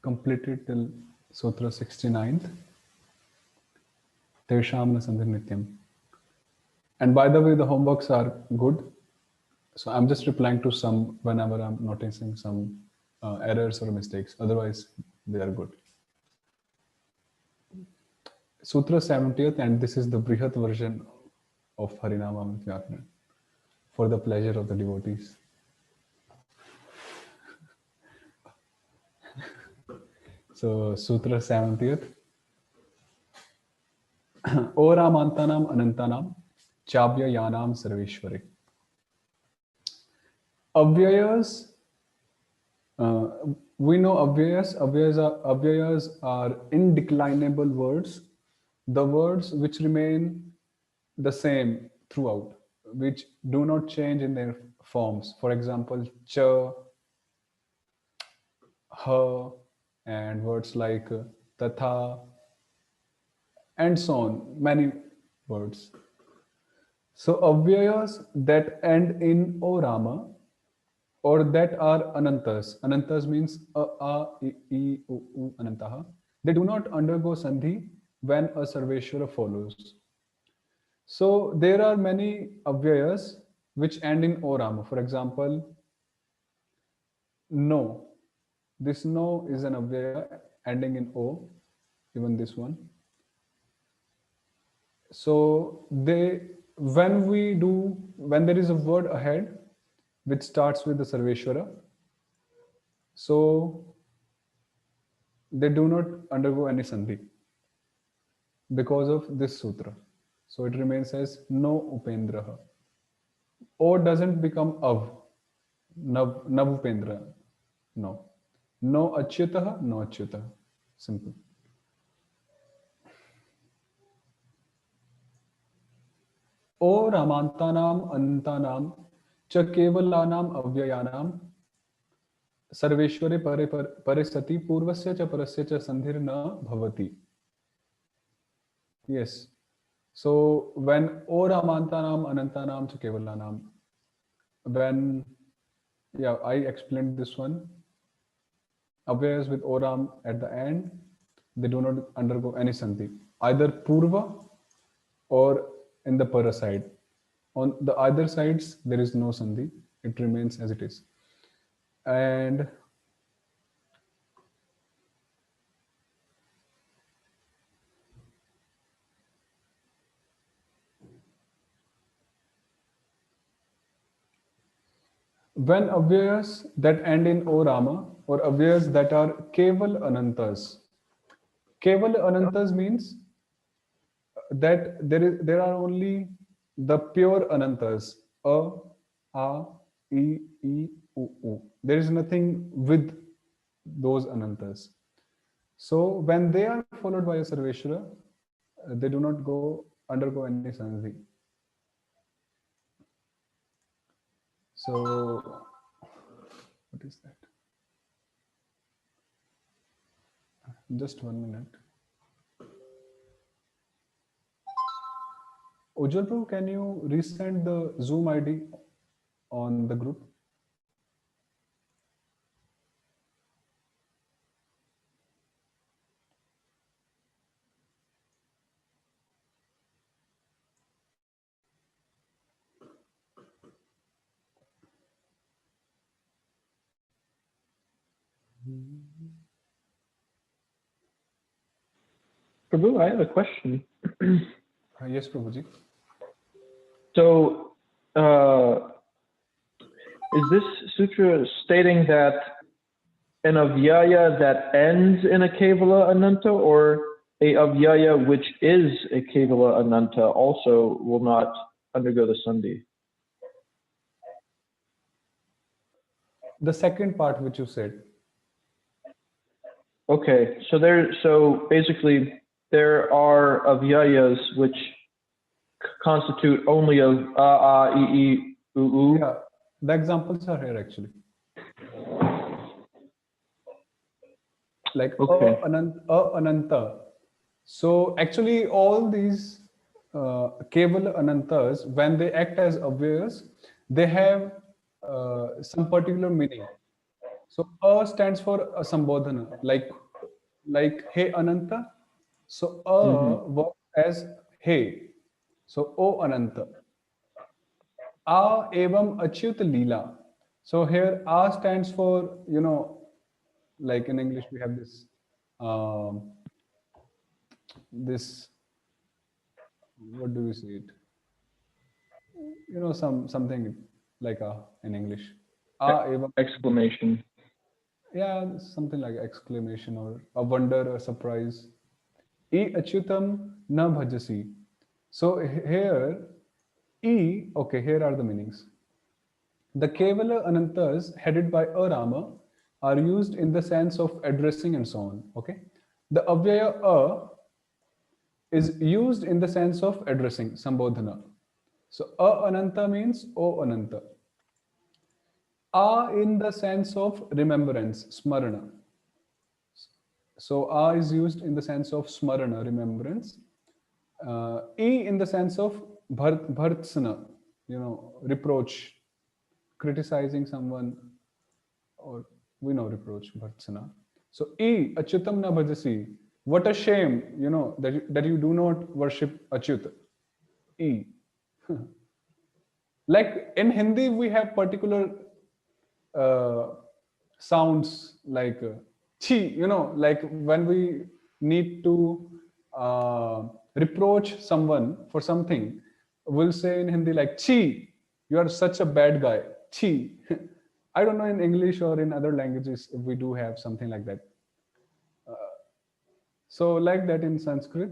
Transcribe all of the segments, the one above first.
completed till Sutra 69th. Tesham na sandhi nityam. And by the way, the homeworks are good. So I'm just replying to some whenever I'm noticing some errors or mistakes. Otherwise, they are good. Sutra 70th, and this is the Bṛhad version of Harinama for the pleasure of the devotees. So Sutra 70th. O-rāmāntānām anantānāṁ cāvyayānāṁ sarveśvare. Avyayas, we know avyayas are indeclinable words, the words which remain the same throughout, which do not change in their forms. For example, cha, ha, and words like tatha, and so on, many words. So avyayas that end in o-rāma, or that are anantas. Anantas means a-i-i-u-u-anantaha. They do not undergo sandhi when a sarveśvara follows. So there are many avyayas which end in o-rāma. For example, no. This no is an avyaya ending in o, even this one. So when there is a word ahead which starts with the sarveśvara, so they do not undergo any sandhi because of this sutra. So it remains as no upendraha. O doesn't become av, nav upendra, no. No achyutaha, no achyutaha. Simple. O-rāmāntānām anantānāṁ cha kevalanam avyayanam sarveśvare pare sati purvasya cha parasya cha sandhir na bhavati. Yes. So when o-rāmāntānām anantānāṁ cha kevalanam, when, yeah, I explained this one. Avyayas with o-ram at the end, they do not undergo any sandhi, either purva or in the para side. On the other sides, there is no sandhi. It remains as it is. And when avyayas that end in o-rama, or avyayas that are keval anantas. Keval anantas means that there are only the pure anantas, a, i, i, u, u. There is nothing with those anantas. So when they are followed by a sarveśvara, they do not undergo any sandhi. So what is that? Just 1 minute. Ujjwal Prabhu, can you resend the Zoom ID on the group? Prabhu, I have a question. Yes, Prabhuji. So, is this sutra stating that an avyaya that ends in a kevala ananta, or a avyaya which is a kevala ananta also will not undergo the sandhi? The second part which you said. Okay, so basically there are avyayas which constitute only of a, i, u, u. Yeah, the examples are here actually. Like okay. ananta. So actually all these keval anantas, when they act as avyayas, they have some particular meaning. So a stands for a sambodhana, like hey Ananta. So a works as hey. So O Ananta. A evam achyut leela. So here A stands for, like in English we have um, this, what do we say it? Something like a in English. A evam, Exclamation. yeah, something like exclamation or a wonder or surprise. E achyutam na bhajasi. So here okay, here are the meanings. The Kevala Anantas headed by a Rama are used in the sense of addressing and so on. Okay. The Avyaya A is used in the sense of addressing, Sambodhana. So A Ananta means O Ananta. A in the sense of remembrance, Smarana. So A is used in the sense of Smarana, remembrance. E in the sense of Bhartsana, reproach, criticizing someone, or we know reproach, Bhartsana. So E, Achyutam na bhajasi. What a shame, that you do not worship Achyut. E. Like in Hindi, we have particular uh, sounds like chi, like when we need to reproach someone for something, we'll say in Hindi like chi, you are such a bad guy. Chi. I don't know in English or in other languages if we do have something like that. So like that in Sanskrit,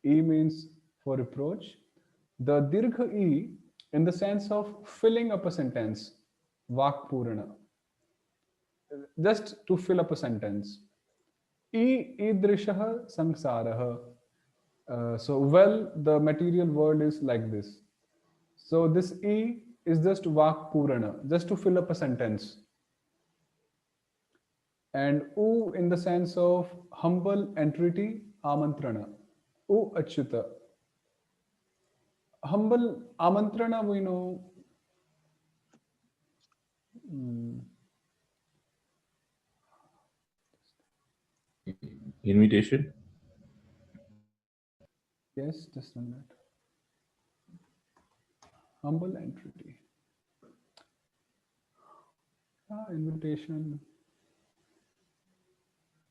E means for reproach. The dirgha E in the sense of filling up a sentence, vak purana, just to fill up a sentence. Idrishah saṁsāra. So well, the material world is like this. So this E is just vak purana, just to fill up a sentence. And U in the sense of humble entreaty, amantrana. U achyuta. Humble amantrana, we know. Invitation. Yes, just on that. Humble entreaty. Invitation.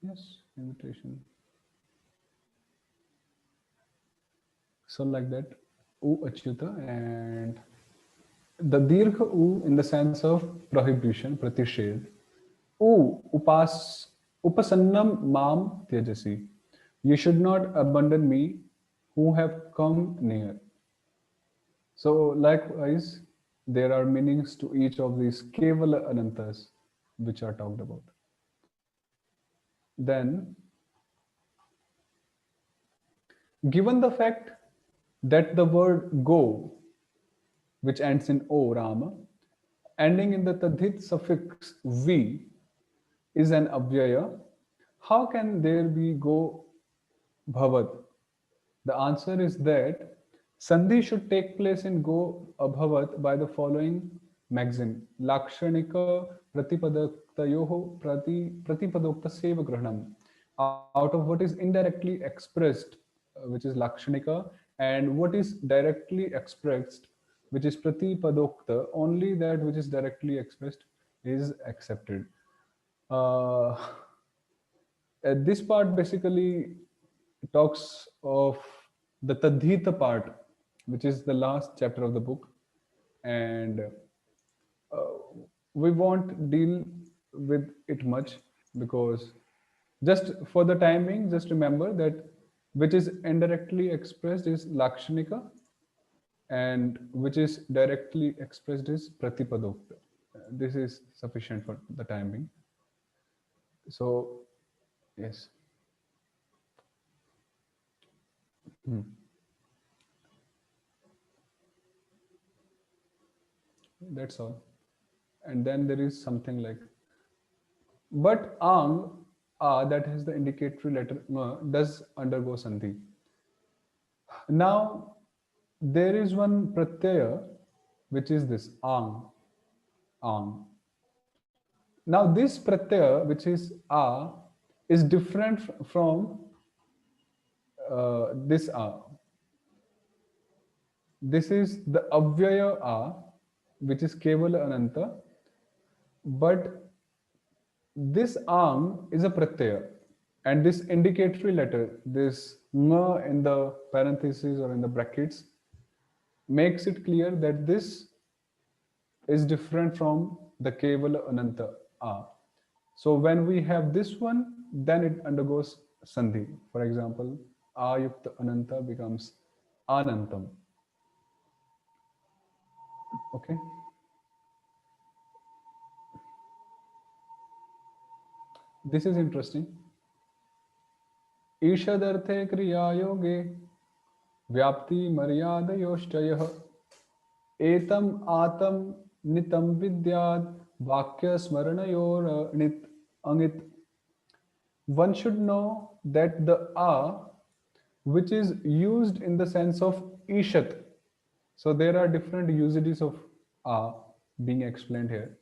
Yes, invitation. So like that, U achyuta, and the dirgha U in the sense of prohibition, pratishad. U upasannam mam tyajasi. You should not abandon me who have come near. So likewise, there are meanings to each of these kevala anantas which are talked about. Then, given the fact that the word go, which ends in O Rama, ending in the tadhit suffix V, is an avyaya, how can there be go bhavat? The answer is that sandhi should take place in go abhavat by the following maxim: lakshanika pratipadaktayoho pratipadoktaseva grahanam. Out of what is indirectly expressed, which is lakshanika, and what is directly expressed, which is pratipadokta, only that which is directly expressed is accepted. Uh, this part basically talks of the Tadhita part, which is the last chapter of the book, and we won't deal with it much because just for the timing, just remember that which is indirectly expressed is Lakshanika and which is directly expressed is Pratipadokta. This is sufficient for the timing. So, yes. That's all. And then there is something like, but ang, that has the indicatory letter does undergo sandhi. Now, there is one pratyaya, which is this ang, ang. Now this pratyaya, which is a, is different from this a. This is the avyaya a, which is kevala ananta, but this am is a pratyaya, and this indicatory letter, this nga in the parentheses or in the brackets, makes it clear that this is different from the kevala ananta a. So when we have this one, then it undergoes sandhi. For example, ayukta ananta becomes anantam. Okay. This is interesting. ईषदर्थे क्रियायोगे व्याप्ति मर्यादयोश्चयः एतम आतम नितम विद्याद वाक्य स्मरणयोरणित angit. One should know that the a, which is used in the sense of ishat. So there are different usages of a being explained here.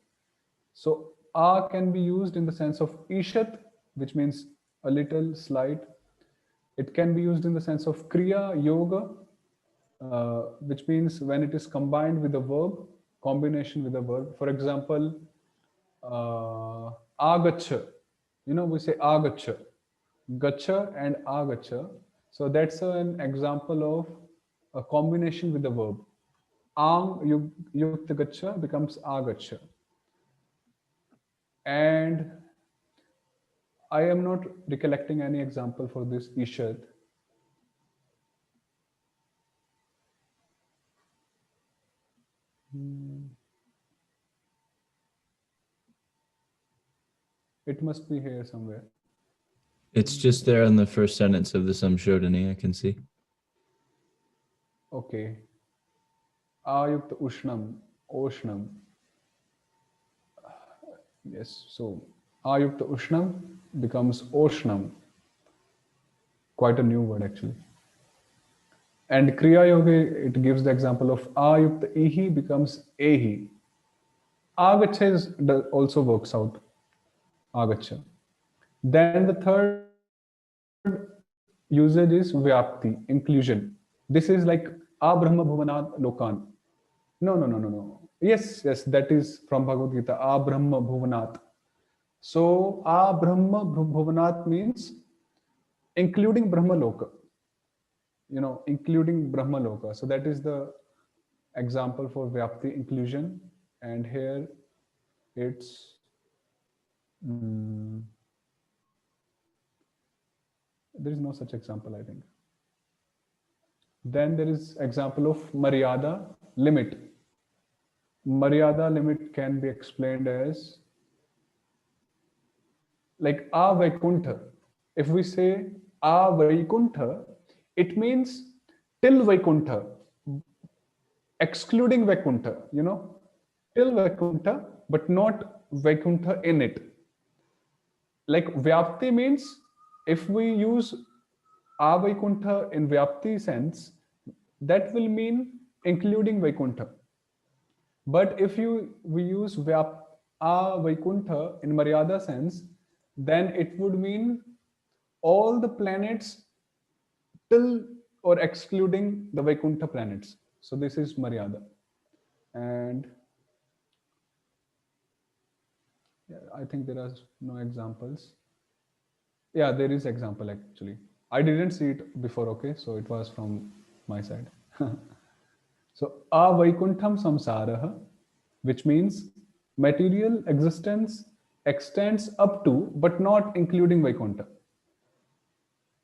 So a can be used in the sense of ishat, which means a little, slight. It can be used in the sense of kriya, yoga, which means when it is combined with a verb, combination with a verb. For example, agacha. You know, we say agacha, gacha and agacha. So that's an example of a combination with the verb. Ang yukta gacha becomes agacha. And I am not recollecting any example for this ishad. It must be here somewhere. It's just there on the first sentence of the Samshodhani, I can see. Okay. Ayukta ushnam, oshnam. Yes, so ayukta ushnam becomes oshnam. Quite a new word actually. And kriya yoga, it gives the example of ayukta ihi becomes ehi. Agacha also works out. Agacha. Then the third usage is vyapti, inclusion. This is like a brahma bhuvanat lokan. No. Yes, that is from Bhagavad Gita, a brahma bhuvanat. So a brahma bhuvanat means including brahma loka. You know, including brahma loka. So that is the example for vyapti, inclusion. And here it's there is no such example, I think. Then there is example of maryada, limit. Maryada, limit can be explained as like a Vaikuntha. If we say a Vaikuntha, it means till Vaikuntha, excluding Vaikuntha, you know, till Vaikuntha, but not Vaikuntha in it. Like Vyapti means, if we use a Vaikuntha in Vyapti sense, that will mean including Vaikuntha. But if we use a Vaikuntha in Maryada sense, then it would mean all the planets till or excluding the Vaikuntha planets. So this is Maryada. And yeah, I think there are no examples. Yeah, there is example actually. I didn't see it before, okay? So it was from my side. So, a-vaikuntham samsāra, which means material existence extends up to, but not including Vaikuntha.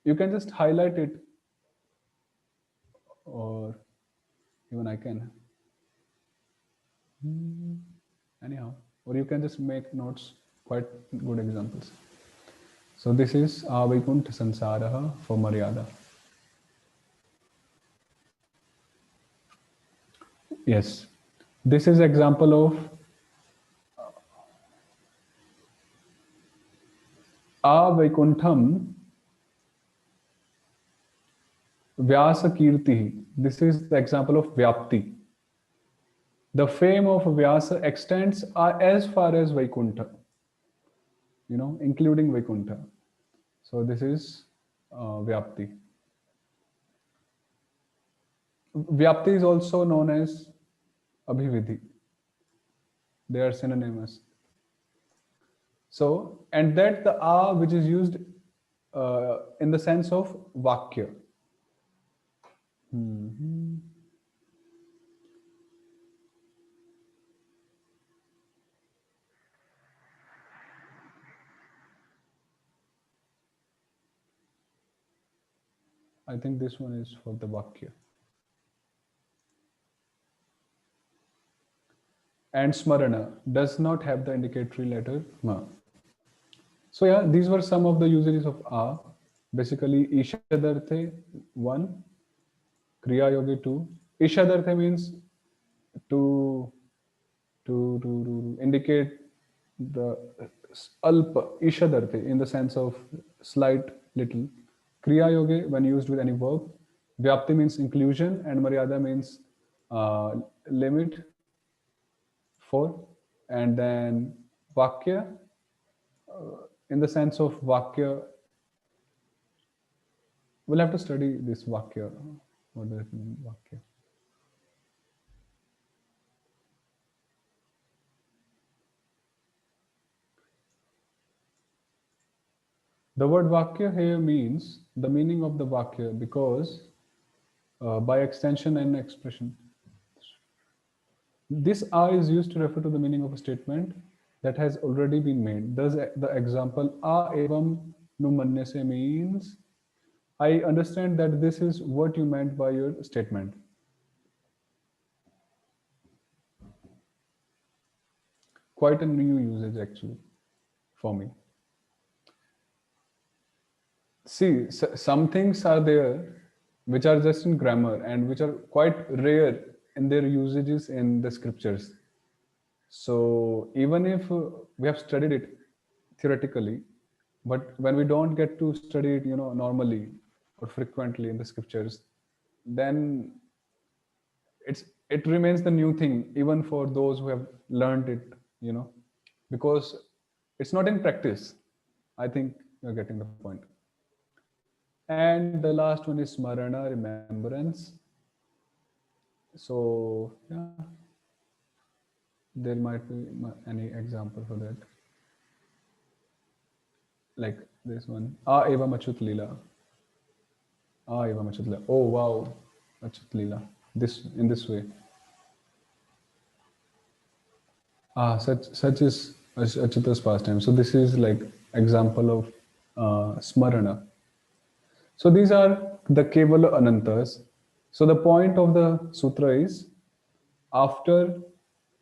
You can just highlight it, or even I can. Anyhow, or you can just make notes, quite good examples. So this is a-vaikuntha samsāra for Maryada. Yes, this is example of a-vaikuntham vyasa kirti. This is the example of vyapti. The fame of Vyasa extends as far as Vaikuntha. including Vaikuntha. So this is Vyapti. Vyapti is also known as Abhividhi. They are synonymous. So, and that the A which is used in the sense of Vakya. I think this one is for the Vakya. And Smarana does not have the indicatory letter Ma. So yeah, these were some of the usages of A. Basically, Ishadarthe 1, Kriya Yogi 2. Ishadarthe means to indicate the alpa, Ishadarthe, in the sense of slight, little. Kriya Yogi when used with any verb. Vyapti means inclusion, and Maryada means limit, for. And then Vakya, in the sense of Vakya, we'll have to study this Vakya. What does it mean, Vakya? The word Vakya here means the meaning of the Vakya, because by extension and expression. This A is used to refer to the meaning of a statement that has already been made. Thus, the example A evam nu manyase means, I understand that this is what you meant by your statement. Quite a new usage actually for me. See, some things are there which are just in grammar and which are quite rare in their usages in the scriptures. So even if we have studied it theoretically, but when we don't get to study it, normally or frequently in the scriptures, then it remains the new thing even for those who have learned it, because it's not in practice. I think you're getting the point. And the last one is Smarana, remembrance. So yeah, there might be any example for that, like this one, A evam achut lila. A evam achut lila. Oh wow, achut lila. This in this way. Such is Achyuta's pastime. So this is like example of Smarana. So these are the Kevala Anantas. So the point of the sutra is, after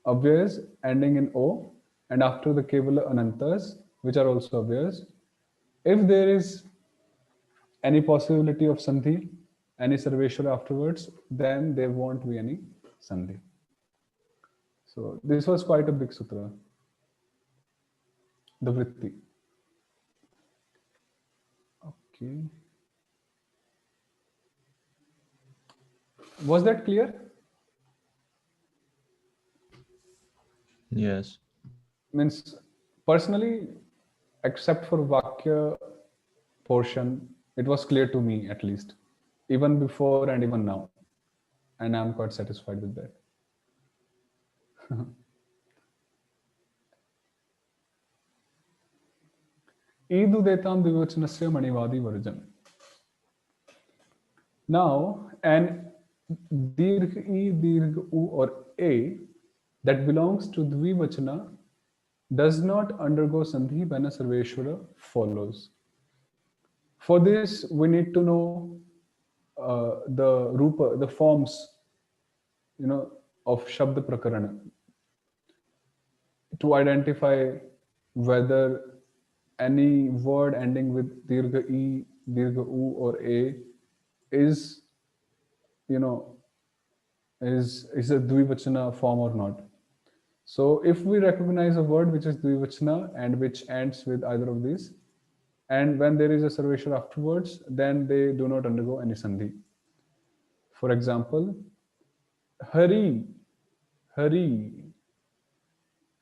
avyayas ending in O and after the Kevala Anantas, which are also avyayas, if there is any possibility of sandhi, any sarveśvara afterwards, then there won't be any sandhi. So this was quite a big sutra, the vritti. Okay. Was that clear? Yes. Means personally, except for Vakya portion, it was clear to me at least, even before and even now. And I'm quite satisfied with that. īd-ūd-etāṁ dvi-vacanasya maṇīvādi-varjam. Now, an dirgh e, dirgh u, or a that belongs to dvi-vachana does not undergo sandhi when a sarveśvara follows. For this, we need to know the rupa, the forms, of Shabda Prakaraṇam, to identify whether any word ending with dirgha e, dirgha u, or a is a dvivachana form or not. So if we recognize a word which is dvivachana and which ends with either of these, and when there is a sarveśvara afterwards, then they do not undergo any sandhi. For example, Hari, Hari.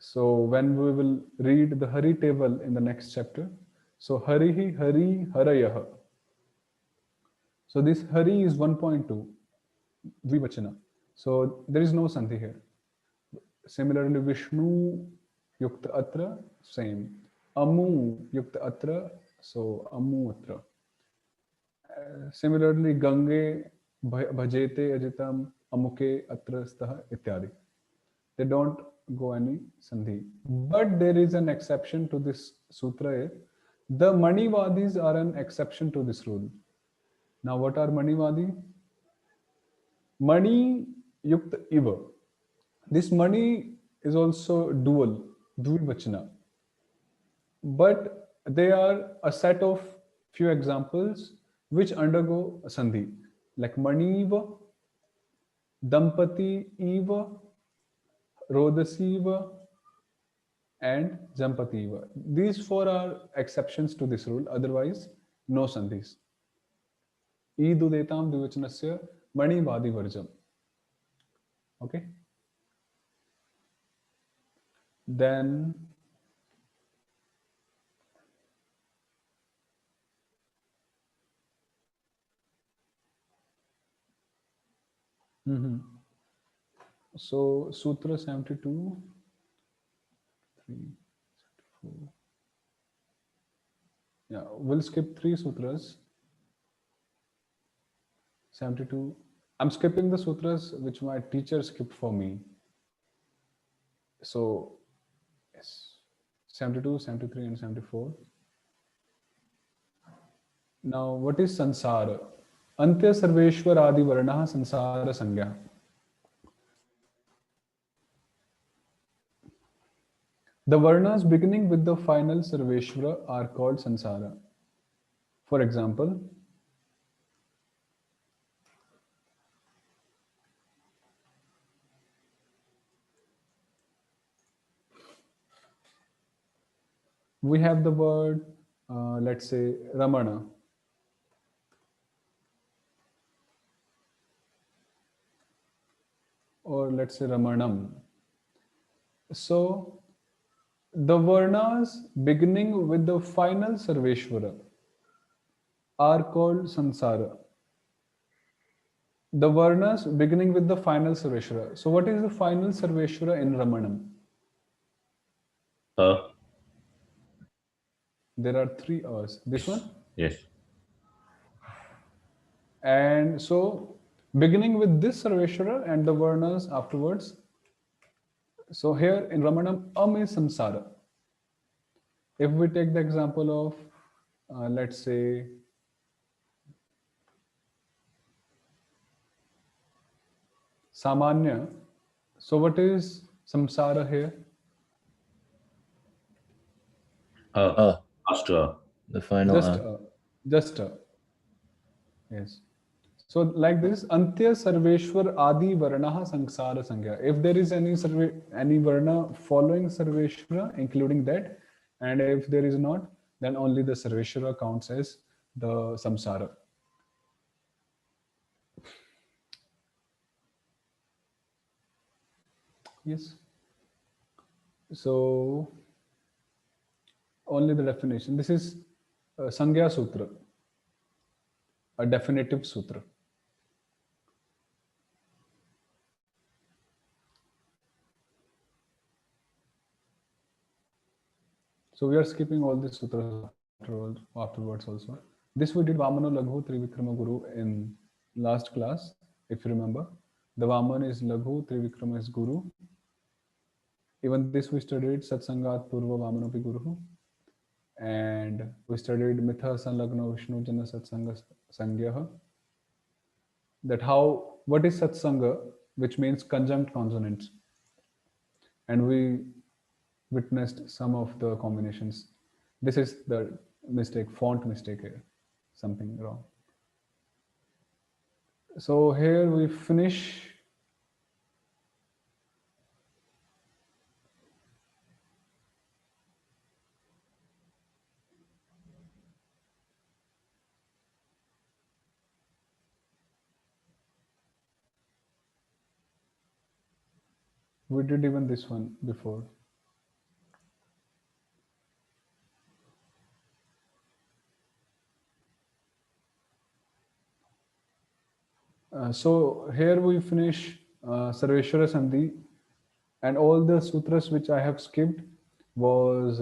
So when we will read the Hari table in the next chapter, so Harihi, Hari, Harayah. So this Hari is 1.2, dvi-vacana. So there is no sandhi here. Similarly, Vishnu yukta atra, same. Amu yukta atra, so amu atra. Similarly, Gange bhajete ajitam amuke atra stah ityadi. They don't go any sandhi. But there is an exception to this sutra. The maṇīvādis are an exception to this rule. Now, what are maṇīvādi? Mani yukta iva. This mani is also dual, dvi-vacana. But they are a set of few examples which undergo a sandhi, like maṇīva, dampati eva, rodasiva, and jampativa. These four are exceptions to this rule, otherwise no sandhis. īd-ūd-etāṁ dvi-vacanasya maṇīvādi-varjam. Okay. Then so Sutra 72, 3, 74. Yeah, we'll skip 3 sutras. 72. I'm skipping the sutras which my teacher skipped for me. So, yes, 72, 73, and 74. Now, what is saṁsāra? antya-sarveśvarādi-varnāḥ saṁsāra-saṁjñāḥ. The varnas beginning with the final sarveśvara are called saṁsāra. For example, we have the word, let's say, Ramana. Or let's say Ramanam. So, the varnas beginning with the final sarveśvara are called saṁsāra. The varnas beginning with the final sarveśvara. So, what is the final sarveśvara in Ramanam? There are 3 A's. This one? Yes. And so, beginning with this sarveśvara and the varnas afterwards. So here in Ramanam, is saṁsāra. If we take the example of, let's say, samanya. So what is saṁsāra here? The final Just yes. So like this, antya-sarveśvarādi-varnāḥ saṁsāra-saṁjñāḥ. If there is any varna following sarveśvara, including that, and if there is not, then only the sarveśvara counts as the saṁsāra. Yes. So only the definition. This is Saṅgya Sutra, a definitive sutra. So we are skipping all these sutras afterwards also. This we did Vamana Laghu Trivikrama Guru in last class, if you remember. The Vaman is Laghu, Trivikrama is Guru. Even this we studied Satsangat Purva Vamanopi Guru. And we studied Mitha Sanlagna Vishnu Jana Satsanga Sangyaha. That what is Satsanga, which means conjunct consonants. And we witnessed some of the combinations. This is the mistake, font mistake here, something wrong. So here we finish. We did even this one before. So here we finish Sarveshwara Sandhi, and all the sutras which I have skipped was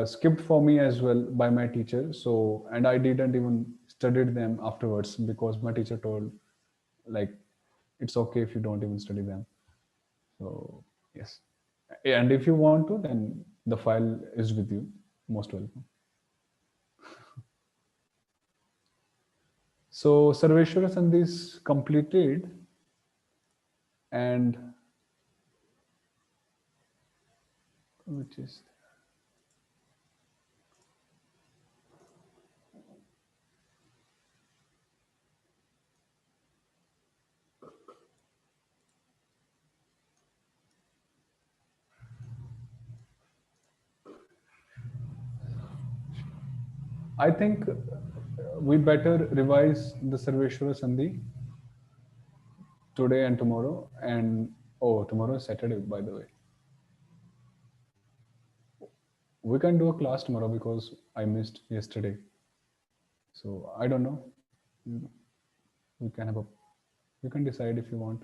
skipped for me as well by my teacher. So, and I didn't even studied them afterwards because my teacher told like it's okay if you don't even study them. So yes, and if you want to, then the file is with you. Most welcome. So Sarveshwara Sandhi is completed, and which is I think we better revise the Sarveshwara Sandhi today and tomorrow. And oh, tomorrow is Saturday, by the way. We can do a class tomorrow because I missed yesterday. So I don't know. We can have a. You can decide if you want.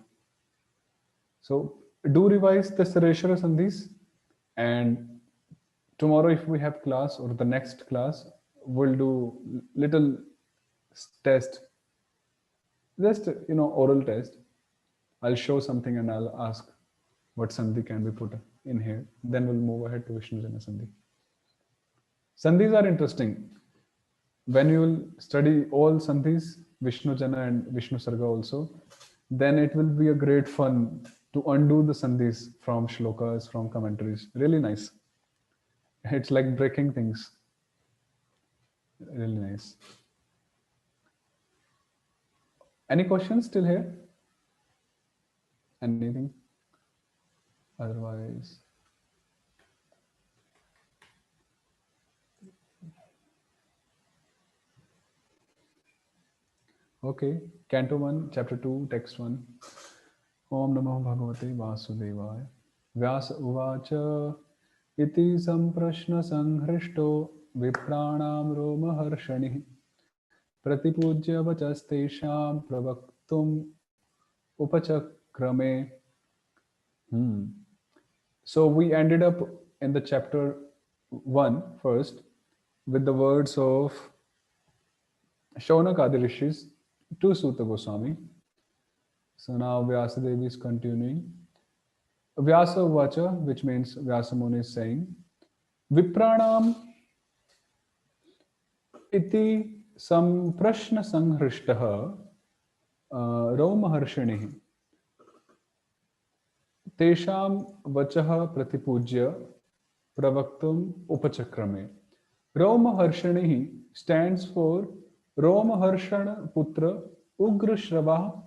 So do revise the Sarveshwara Sandhis, and tomorrow if we have class or the next class, we'll do little test, just oral test. I'll show something and I'll ask what sandhi can be put in here. Then we'll move ahead to Vishnu Jana Sandhi. Sandhis are interesting. When you will study all sandhis, Vishnu Jana and Vishnu Sarga also, then it will be a great fun to undo the sandhis from shlokas, from commentaries. Really nice. It's like breaking things. Really nice. Any questions still here? Anything? Otherwise, okay. Canto 1, Chapter 2, Text 1. Om Namo Bhagavate Vasudevaya. Vyasa Uvacha Iti Samprashna Sanhrishto Vipranam Roma Harshani Pratipujya Vachastesham Pravaktum Upachakrame. So we ended up in the chapter 1 first with the words of Shaunaka Rishis to Sutta Goswami. So now Vyasadeva is continuing. Vyasa Vacha, which means Vyasa Muni is saying, Vipranam iti samprashna sanhrishtaha Raumaharshanihi Tesham Vachaha Pratipujya Pravaktum Upachakrame. Raumaharshanihi stands for Raumaharshana Putra Ugra Shravah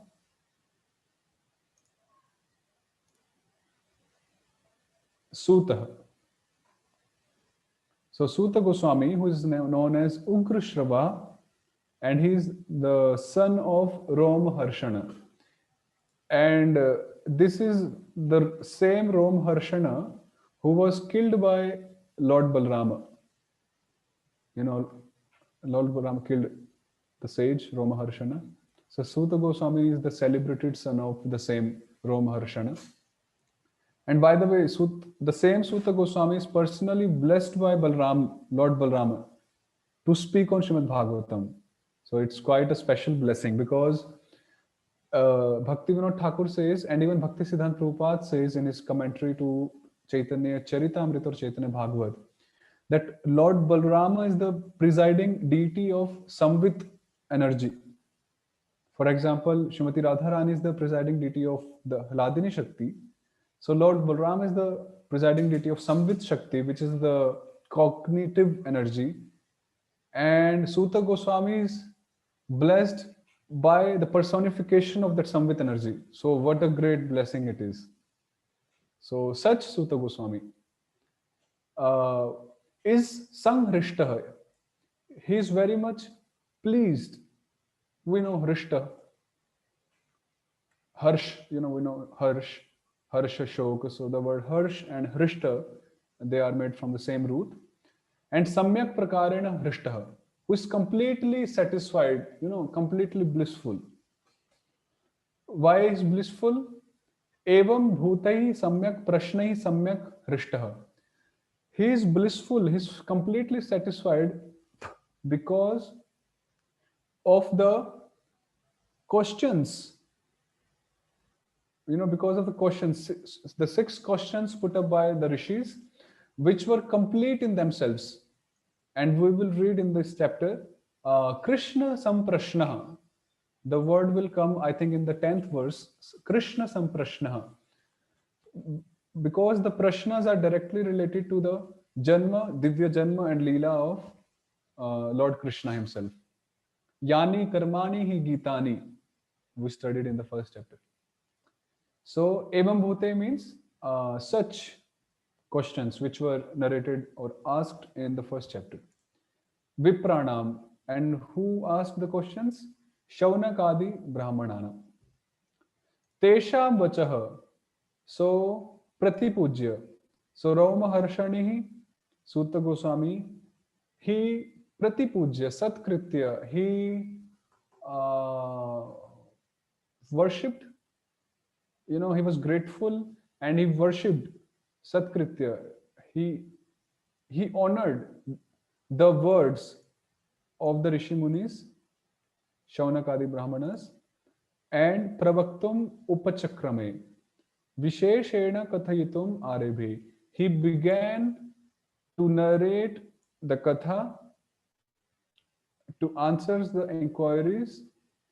Sūta. So Sūta Goswami, who is known as Ugra Shrava, and he is the son of Raumaharshana. And this is the same Raumaharshana who was killed by Lord Balrama. Lord Balrama killed the sage Raumaharshana. So Sūta Goswami is the celebrated son of the same Raumaharshana. And by the way, the same Sūta Goswami is personally blessed by Lord Balrama, to speak on Srimad Bhagavatam. So it's quite a special blessing because Bhaktivinoda Thakur says, and even Bhakti Siddhanta Prabhupada says in his commentary to Chaitanya Charitamrita or Chaitanya Bhagavat, that Lord Balrama is the presiding deity of Samvit energy. For example, Srimati Radharani is the presiding deity of the Hladini Shakti. So Lord Balram is the presiding deity of Samvit Shakti, which is the cognitive energy. And Sūta Goswami is blessed by the personification of that Samvit energy. So what a great blessing it is. So such Sūta Goswami is Sanghrishtaha. He is very much pleased. We know Hrishta. Harsh, we know Harsh. Harsha Shoka. So the word Harsh and Hrishta, they are made from the same root. And Samyak Prakarana Hrishtaha, who is completely satisfied, completely blissful. Why is blissful? Evam bhutaihi samyak prashnaihi samyak hrishtah. He is blissful, he is completely satisfied because of the questions. Because of the questions, the 6 questions put up by the rishis, which were complete in themselves. And we will read in this chapter, Krishna samprashnaha. The word will come, I think, in the 10th verse, Krishna samprashnaha. Because the prashnas are directly related to the Janma, Divya Janma and Leela of Lord Krishna himself. Yani karmani hi gitani, we studied in the first chapter. So, Evam Bhute means such questions which were narrated or asked in the first chapter. Vipranam, and who asked the questions? Shaunakādi-Brahmanānām. Tesham vachaha, so pratipujya. So Raumaharshanihi, Sutta Goswami, he pratipujya, satkritya, he worshipped, he was grateful and he worshipped satkritya. He honored the words of the Rishi Munis, Shaunakādi Brahmanas, and pravaktum upachakrame, visheshena kathayitum arebhi. He began to narrate the katha, to answer the inquiries,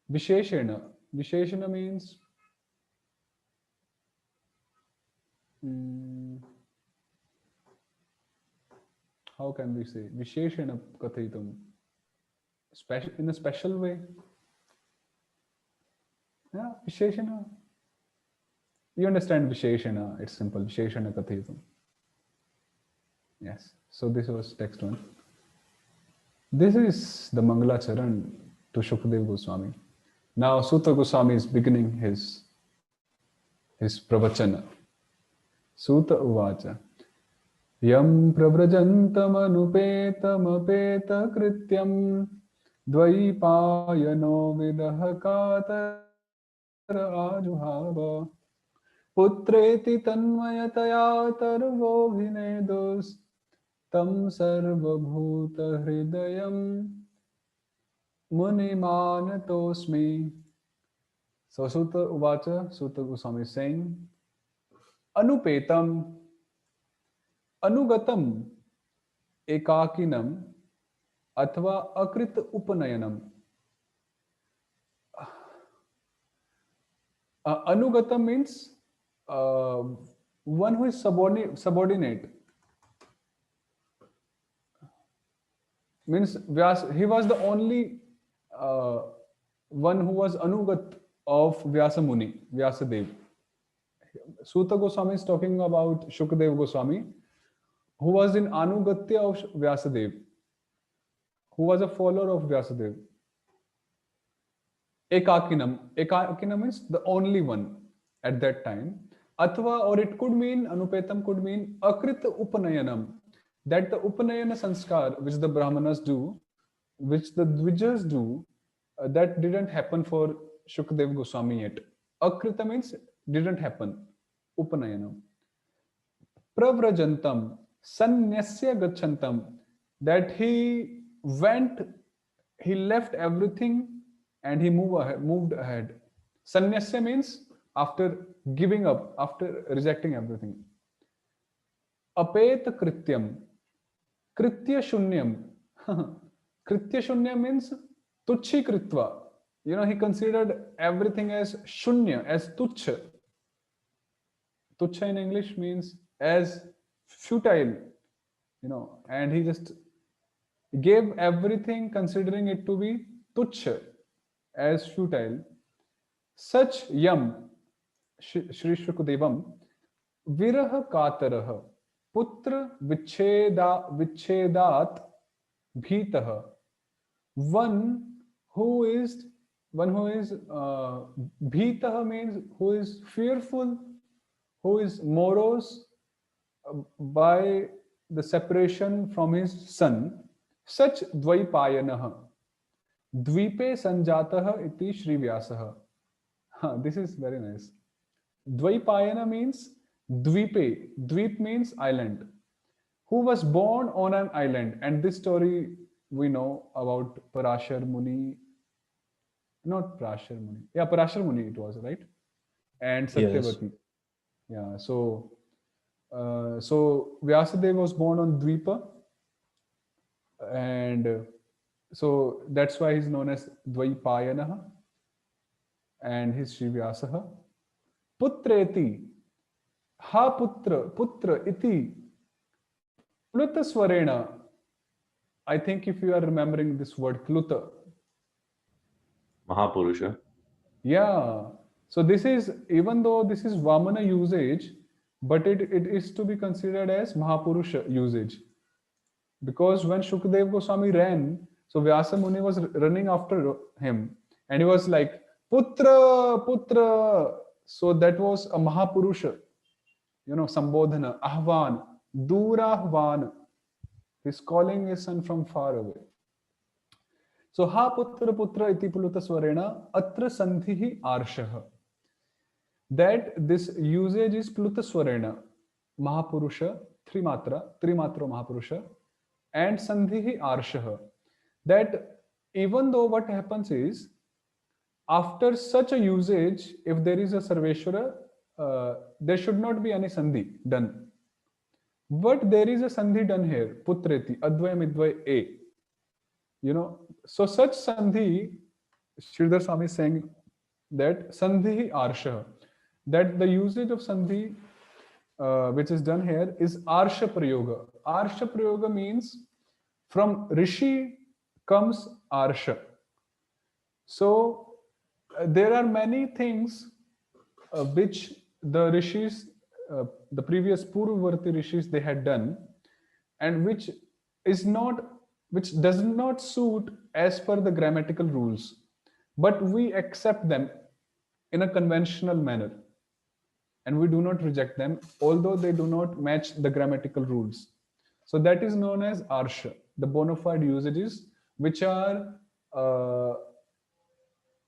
visheshena. Visheshena means how can we say? Visheshena kathayitum. In a special way. Yeah, Visheshana. You understand Visheshana, it's simple. Visheshana kathayitam. Yes. So this was text 1. This is the Mangala Charan to Shukdev Goswami. Now Sutta Goswami is beginning his pravachana. Sutta Uvacha. Yam prabrajantam anupetam apeta krityam dvi-vacano vidahakātara ajuhava putreti tanmayataya tarvo bhinedus tam sarvabhuta hridayam munimanatosmi. So Sutta Uvacha, Sutta Goswami is saying, Anupetam, Anugatam, Ekakinam, Athva Akrit Upanayanam. Anugatam means one who is subordinate. Means he was the only one who was Anugat of Vyasa Muni, Vyasa Dev. Sutta Goswami is talking about Shukdev Goswami, who was in Anugatya of Vyasadev, who was a follower of Vyasadev. Ekakinam. Ekakinam means the only one at that time. Athva, or it could mean, Anupetam could mean Akrit Upanayanam. That the Upanayana sanskar, which the Brahmanas do, which the Dvijas do, that didn't happen for Shukdev Goswami yet. Akrita means didn't happen. Upanayanam. Pravrajantam, sanyasya gachantam, that he left everything and he moved ahead. Sanyasya means after giving up, after rejecting everything. Apeta krityam, kritya shunyam. Kritya shunyam means tuchhi kritva. He considered everything as shunya, as tuchha. Tuchha in English means as futile, and he just gave everything considering it to be tuchha, as futile. Such yam, Shri Shukadevam, viraha kataraha, putra vichedat bhitaha. One who is bhitaha means who is fearful, who is morose by the separation from his son. Such dvaipayanaha, dvipe sanjataha iti Shri Vyasaha. This is very nice. Dvaipayana means dvipe. Dvip means island. Who was born on an island. And this story we know about Parashar Muni. Not Parashar Muni. Yeah, Parashar Muni it was, right? And Yes. Satyavati. Yeah, so Vyasadeva was born on Dvipa, and so that's why he's known as Dvaipayanaha, and he's Sri Vyasaha. Putreti, ha putra iti, pluta swarena. I think if you are remembering this word pluta, Mahapurusha. yeah. So this is, even though this is Vamana usage, but it is to be considered as Mahapurusha usage. Because when Shukdev Goswami ran, so Vyasa Muni was running after him, and he was like, Putra, Putra. So that was a Mahapurusha, Sambodhana, Ahvan, Durahvan. He's calling his son from far away. So, ha putra putra iti puluta swarena atra sandhi arshah. That this usage is pluta swarena, Mahapurusha, Trimatra Mahapurusha, and sandhi arshah. That even though what happens is, after such a usage, if there is a sarveśvara, there should not be any sandhi done. But there is a sandhi done here, putreti, advayam idvay a. So such sandhi, Sridhar Swami is saying that sandhi arsha, that the usage of sandhi which is done here is arsha prayoga. Arsha prayoga means from rishi comes arsha. So there are many things which the rishis, the previous Purvavarti rishis, they had done, and which does not suit as per the grammatical rules, but we accept them in a conventional manner, and we do not reject them, although they do not match the grammatical rules. So that is known as arsha, the bona fide usages which are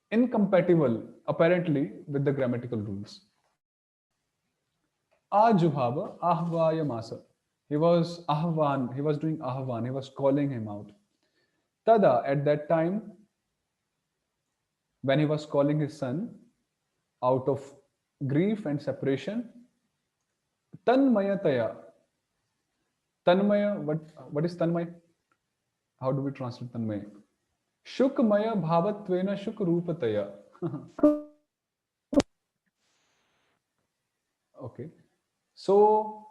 incompatible apparently with the grammatical rules. Ajuhava, ahvaya masa. He was ahvan, he was doing ahvan, he was calling him out. Tada, at that time, when he was calling his son out of grief and separation, tanmayataya. Tanmaya, what is tanmaya? How do we translate tanmaya? Shukmaya bhavatvena shukrupataya. Okay. So,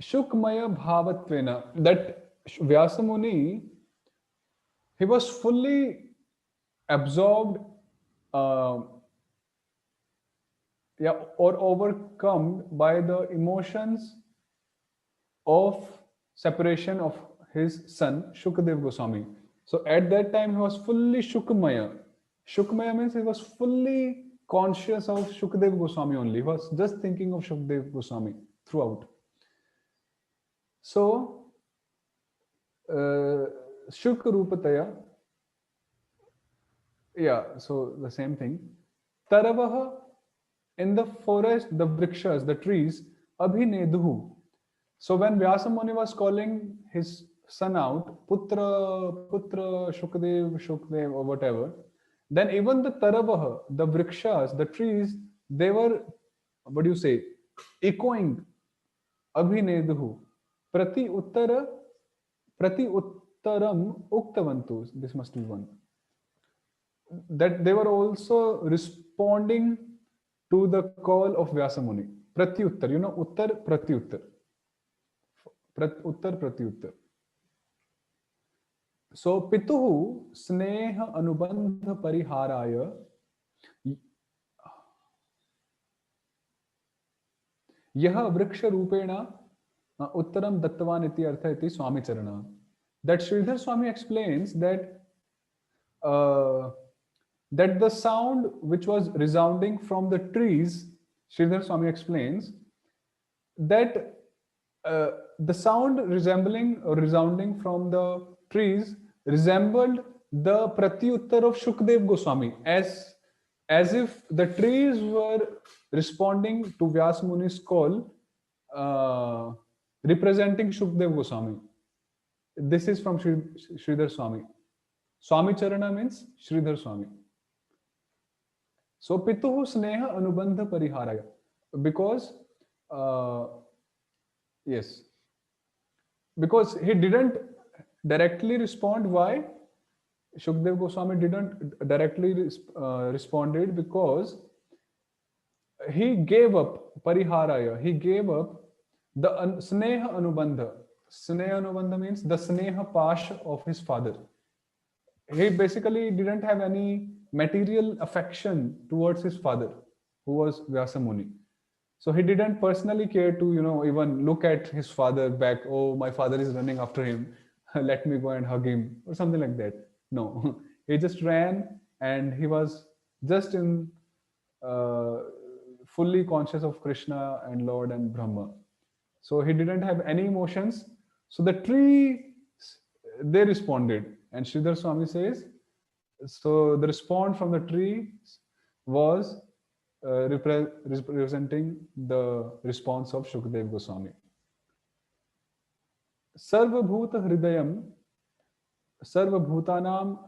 Shukmaya Bhavatvena, that Vyasa Muni, he was fully absorbed or overcome by the emotions of separation of his son, Shukdev Goswami. So at that time, he was fully Shukmaya. Shukmaya means he was fully conscious of Shukdev Goswami only. He was just thinking of Shukdev Goswami throughout. So, Shukrupataya, yeah, so the same thing. Taravaha, in the forest, the vrikshas, the trees, abhineduhu. So when Vyasa Muni was calling his son out, Putra, Putra, Shukdev, or whatever, then even the Taravaha, the vrikshas, the trees, they were, echoing, abhineduhu. Prati uttaram uktavantu. This must be one. That they were also responding to the call of Vyasa Muni. Prati uttar, uttar, prati uttar. Uttar, prati uttar. So, pituhu sneha anubandha pariharaya yaha vriksha rupena uttaram dattavan iti artha iti Swami Charana. That Sridhar Swami explains that that the sound which was resounding from the trees, Sridhar Swami explains that the sound resounding from the trees resembled the Pratyuttar of Shukdev Goswami, as as if the trees were responding to Vyas Muni's call, representing Shukdev Goswami. This is from Sridhar Swami. Swami Charana means Sridhar Swami. So Pituhu Sneha Anubandha Pariharaya. Because, yes, because he didn't directly respond. Why? Shukdev Goswami didn't directly responded because he gave up Pariharaya. He gave up the Sneha Anubandha. Sneha Anubandha means the Sneha Pash of his father. He basically didn't have any material affection towards his father, who was Vyasa Muni. So he didn't personally care to, even look at his father back. Oh, my father is running after him. Let me go and hug him or something like that. No, he just ran and he was just in fully conscious of Krishna and Lord and Brahma. So he didn't have any emotions. So the tree, they responded. And Sridhar Swami says, so the response from the tree was representing the response of Shukdev Goswami. Sarvabhuta Hridayam, Sarvabhutanam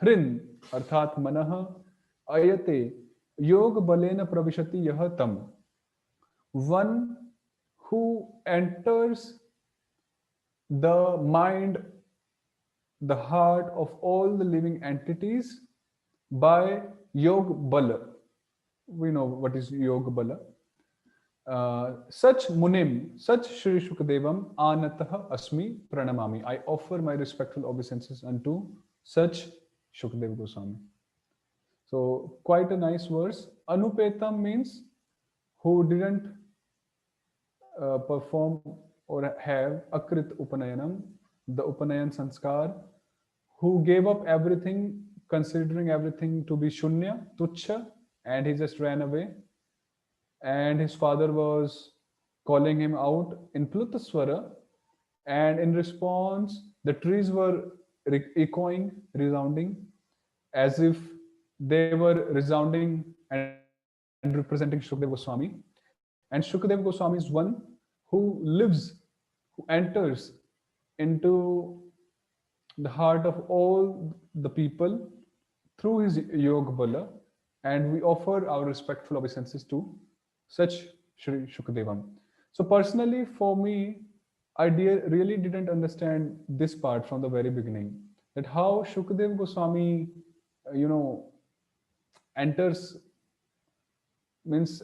Hrin, Arthat Manah, Ayate, Yoga Balena Pravishati Yahatam. One who enters the mind, the heart of all the living entities by Yoga Bala. We know what is Yoga Bala. Such Munim, such Shri Shukadevam Anatah Asmi Pranamami. I offer my respectful obeisances unto such Shukadev Goswami. So quite a nice verse. Anupetam means who didn't perform or have Akrit Upanayanam, the Upanayan Sanskar, who gave up everything, considering everything to be Shunya, Tuchha, and he just ran away. And his father was calling him out in Plutaswara, and in response, the trees were echoing, resounding, as if they were resounding and representing Shukdev Goswami. And Shukdev Goswami is one who lives, who enters into the heart of all the people through his Yoga Bala, and we offer our respectful obeisances to such Shri Shukadevam. So personally, for me, I really didn't understand this part from the very beginning, that how Shukadev Goswami, enters, means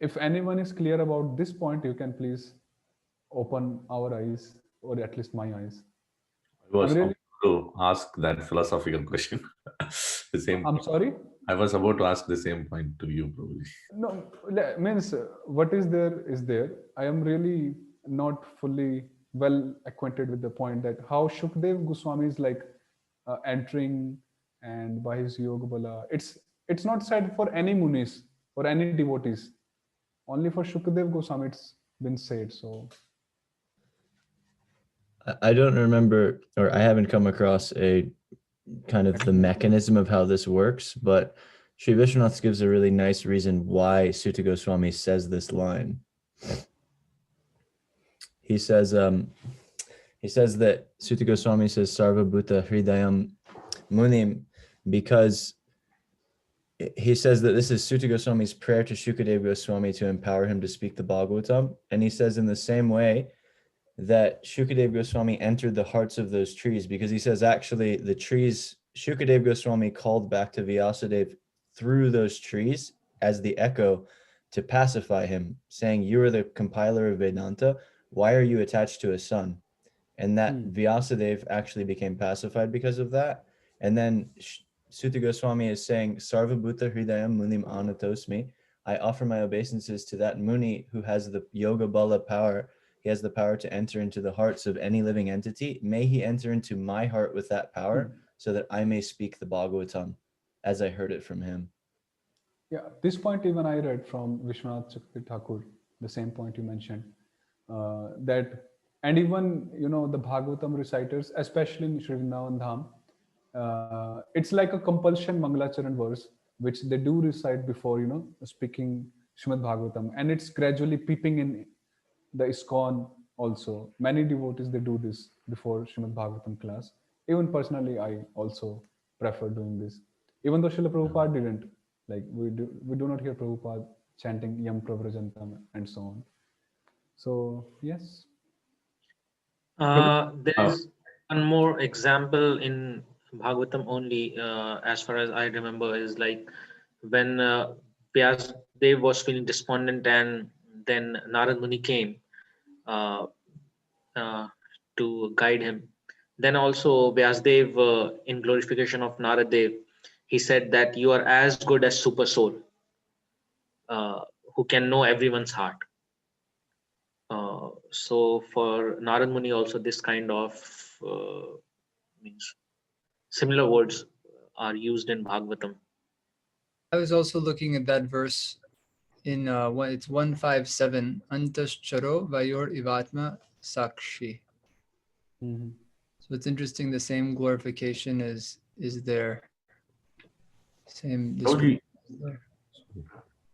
if anyone is clear about this point, you can please open our eyes, or at least my eyes. I was about to ask that philosophical question. The same. I'm sorry? I was about to ask the same point to you, probably. No, means what is there is there. I am really not fully well acquainted with the point that how Shukdev Goswami is like entering and by his Yoga Bala. It's not said for any munis or any devotees. Only for Shukdev Goswami it's been said. So I don't remember, or I haven't come across a kind of the mechanism of how this works, but Sri Vishwanath gives a really nice reason why Sutta Goswami says this line. He says that Sutta Goswami says Sarva Bhuta Hridayam Munim, because he says that this is Sutta Goswami's prayer to Shukadev Goswami to empower him to speak the Bhagavatam. And he says in the same way that Shukadev Goswami entered the hearts of those trees, because he says actually the trees, Shukadev Goswami called back to Vyasadeva through those trees as the echo to pacify him, saying, you are the compiler of Vedanta, why are you attached to a son? And that Vyasadeva actually became pacified because of that. And then Sutta Goswami is saying, Sarva Bhuta Hridayam Munim Anatosmi. I offer my obeisances to that Muni who has the Yoga Bala power. He has the power to enter into the hearts of any living entity. May he enter into my heart with that power so that I may speak the Bhagavatam as I heard it from him. yeah, this point even I read from Vishwanath Chakravarti Thakur, the same point you mentioned, that, and even, the Bhagavatam reciters, especially in Sri Vrindavan Dham, it's like a compulsion Mangalacharan verse, which they do recite before, speaking Srimad Bhagavatam, and it's gradually peeping in the ISKCON also. Many devotees, they do this before Srimad Bhagavatam class. Even personally, I also prefer doing this. Even though Srila Prabhupada didn't, like we do not hear Prabhupada chanting Yam Pravrajantam and so on. So yes. There's one more example in Bhagavatam only, as far as I remember, is like when Vyasadeva was feeling despondent, and then Narad Muni came to guide him. Then also Vyasadeva, in glorification of Narad Dev, he said that you are as good as Super Soul, who can know everyone's heart. So for Narad Muni also, this kind of means similar words are used in Bhagavatam. I was also looking at that verse in it's 157, Antas-charo vayor ivatma sakshi. Mm-hmm. So it's interesting, the same glorification is there. Same.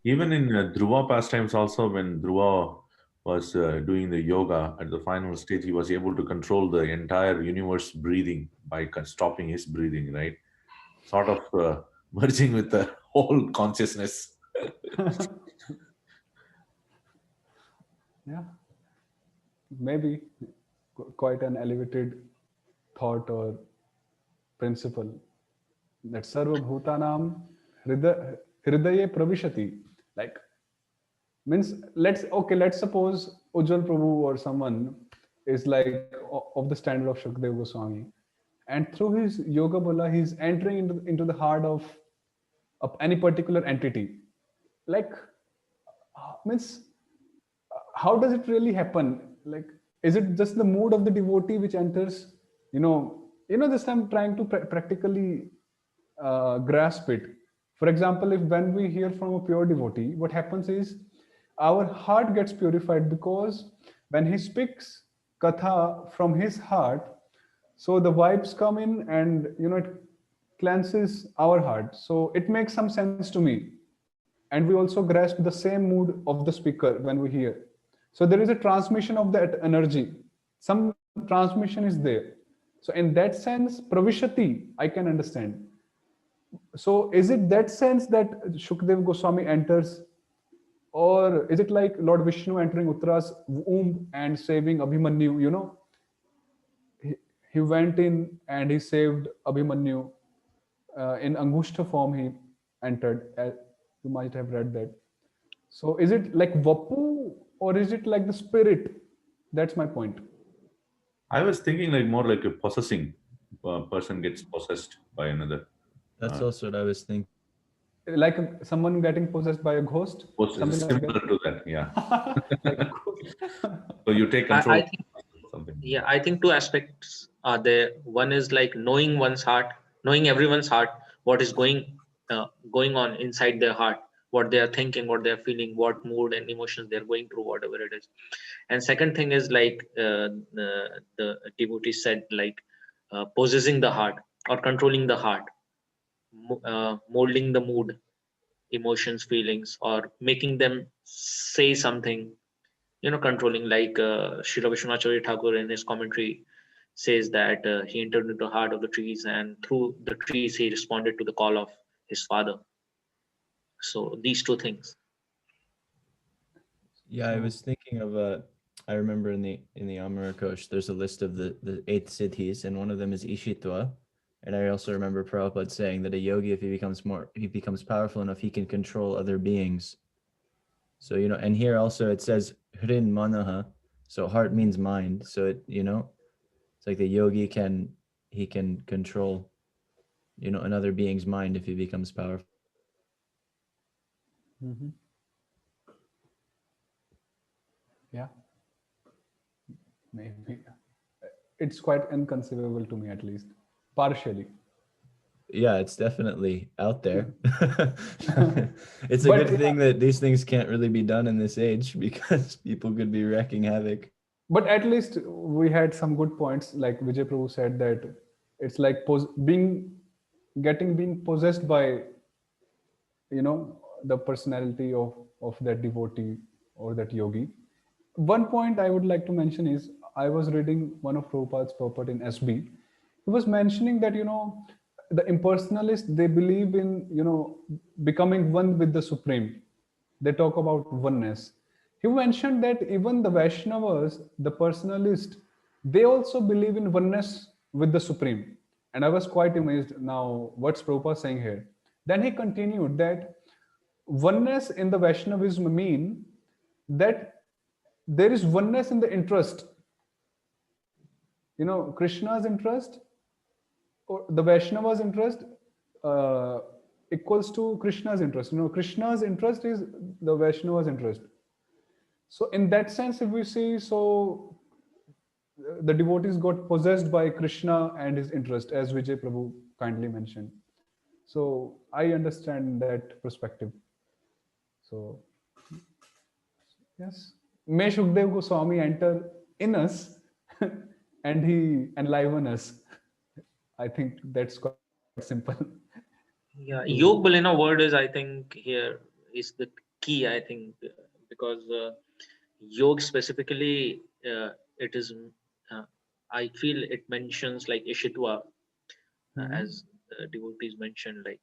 Even in Dhruva pastimes also, when Dhruva was doing the yoga at the final stage, he was able to control the entire universe breathing by stopping his breathing, right? Sort of merging with the whole consciousness. Yeah, maybe quite an elevated thought or principle, that sarva bhutanam hridaye pravishati, like means let's suppose Ujjwal Prabhu or someone is like of the standard of Shukdev Goswami, and through his yoga bala he's entering into the heart of any particular entity, like means how does it really happen? Like, is it just the mood of the devotee which enters? This I'm trying to practically grasp it. For example, when we hear from a pure devotee, what happens is our heart gets purified, because when he speaks katha from his heart, so the vibes come in and it cleanses our heart. So it makes some sense to me, and we also grasp the same mood of the speaker when we hear. So there is a transmission of that energy. Some transmission is there. So in that sense, pravishati, I can understand. So is it that sense that Shukdev Goswami enters, or is it like Lord Vishnu entering Uttara's womb and saving Abhimanyu? He went in and he saved Abhimanyu. In Angushta form he entered. You might have read that. So is it like Vapu, or is it like the spirit? That's my point. I was thinking like more like a possessing person gets possessed by another. That's also what I was thinking. Like someone getting possessed by a ghost? Something similar to that, yeah. Like a ghost. So you take control. I think, something. Yeah, I think two aspects are there. One is like knowing one's heart, knowing everyone's heart, what is going on inside their heart, what they are thinking, what they are feeling, what mood and emotions they are going through, whatever it is. And second thing is like the devotee said, like possessing the heart or controlling the heart, molding the mood, emotions, feelings, or making them say something, controlling, like Srila Vishwanath Thakur in his commentary says that he entered into the heart of the trees, and through the trees he responded to the call of his father. So these two things. Yeah, I was thinking of I remember in the Amara Kosh, there's a list of the 8 siddhis, and one of them is Ishitva. And I also remember Prabhupada saying that a yogi, if he becomes powerful enough, he can control other beings. So, and here also it says Hrin Manaha. So heart means mind. So it's like the yogi can control, another being's mind if he becomes powerful. Mm-hmm. Yeah. Maybe. It's quite inconceivable to me, at least. Partially. Yeah, it's definitely out there. It's a good thing that these things can't really be done in this age, because people could be wreaking havoc. But at least we had some good points, like Vijay Prabhu said, that it's like being possessed by the personality of that devotee or that yogi. One point I would like to mention is, I was reading one of Prabhupada's purport in SB. He was mentioning that, the impersonalists, they believe in, becoming one with the Supreme. They talk about oneness. He mentioned that even the Vaishnavas, the personalists, they also believe in oneness with the Supreme. And I was quite amazed now, what's Prabhupada saying here? Then he continued that oneness in the Vaishnavism mean that there is oneness in the interest. Krishna's interest or the Vaishnava's interest equals to Krishna's interest. Krishna's interest is the Vaishnava's interest. So in that sense, if we see, so the devotees got possessed by Krishna and his interest, as Vijay Prabhu kindly mentioned. So I understand that perspective. So yes, may Shukdev Goswami enter in us and he enliven us. I think that's quite simple. Yeah, Yog Balena word is, I think, here is the key, I think, because Yog specifically, it is, I feel it mentions like Ishitva, as devotees mentioned, like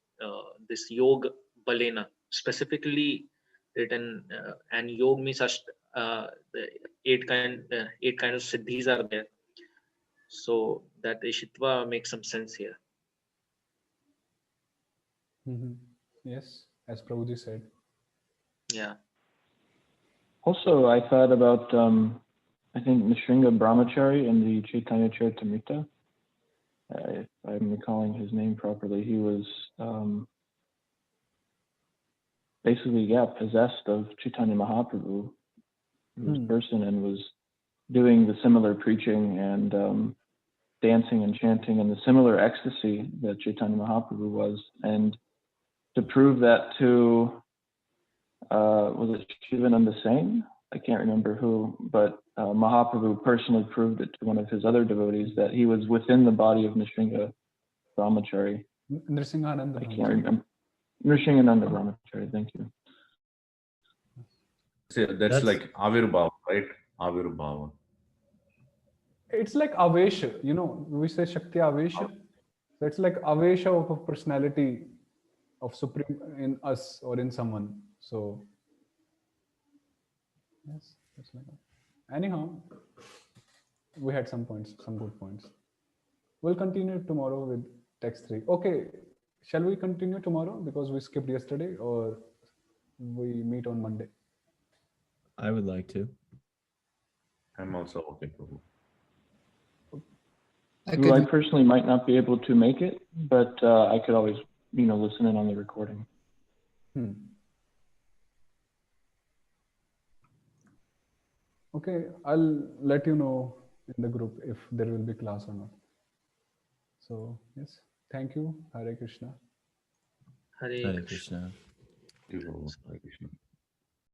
this Yog Balena, specifically written, and Yog means the eight kind of siddhis are there. So that Ishitva makes some sense here. Yes, as Prabhuji said. Yeah. Also, I thought about, I think Nrsimha Brahmachari in the Chaitanya Charitamrita. If I'm recalling his name properly, he was basically, possessed of Chaitanya Mahaprabhu, his person, and was doing the similar preaching and dancing and chanting and the similar ecstasy that Chaitanya Mahaprabhu was. And to prove that to, was it Shivananda Singh? I can't remember who, but Mahaprabhu personally proved it to one of his other devotees that he was within the body of Nrsimha Brahmachari. Nrsimhananda. I can't remember. Nrsimhananda Brahmachari, thank you. So that's like Avirbhava, right? Avirbhava. It's like Avesha, we say Shakti Avesha. So it's like Avesha of a personality of Supreme in us or in someone. So, yes, that's like that. Anyhow, we had some points, some good points. We'll continue tomorrow with text 3. Okay, shall we continue tomorrow because we skipped yesterday, or we meet on Monday? I would like to. I'm also okay, Prabhu. I personally might not be able to make it, but I could always, listen in on the recording. Okay, I'll let you know in the group if there will be class or not. So, yes, thank you. Hare Krishna. Hare Hare Krishna. Krishna. Hare Krishna.